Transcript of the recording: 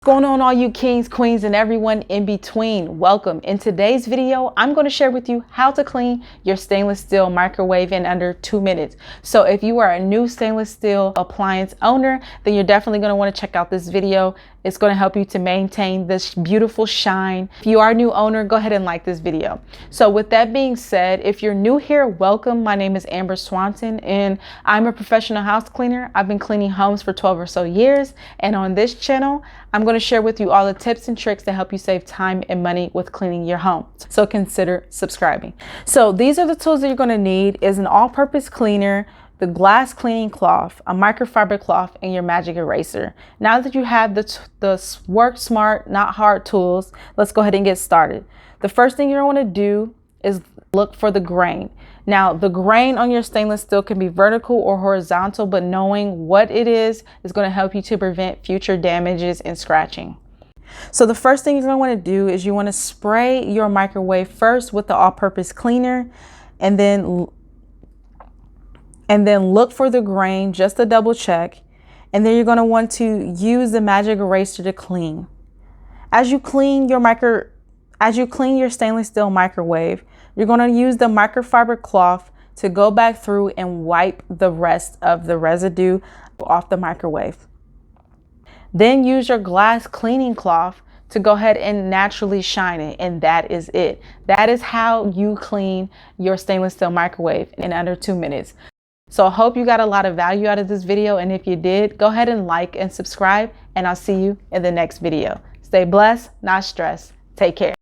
What's going on, all you kings, queens, and everyone in between? Welcome. In today's video, I'm going to share with you how to clean your stainless steel microwave in under 2 minutes. So if you are a new stainless steel appliance owner, then you're definitely going to want to check out this video. It's going to help you to maintain this beautiful shine. If you are a new owner, go ahead and like this video. So with that being said, if you're new here, welcome. My name is Amber Swanson and I'm a professional house cleaner. I've been cleaning homes for 12 or so years. And on this channel, I'm going to share with you all the tips and tricks to help you save time and money with cleaning your home. So consider subscribing. So these are the tools that you're going to need: is an all-purpose cleaner, the glass cleaning cloth, a microfiber cloth, and your magic eraser. Now that you have the work smart, not hard tools, let's go ahead and get started. The first thing you're going to want to do is look for the grain. Now, the grain on your stainless steel can be vertical or horizontal, but knowing what it is going to help you to prevent future damages and scratching. So the first thing you're going to want to do is you want to spray your microwave first with the all-purpose cleaner, and then look for the grain just to double check. And then you're going to want to use the magic eraser to clean. As you clean your stainless steel microwave, you're going to use the microfiber cloth to go back through and wipe the rest of the residue off the microwave. Then use your glass cleaning cloth to go ahead and naturally shine it, and that is it. That is how you clean your stainless steel microwave in under 2 minutes. So I hope you got a lot of value out of this video, and if you did, go ahead and like and subscribe, and I'll see you in the next video. Stay blessed, not stressed. Take care.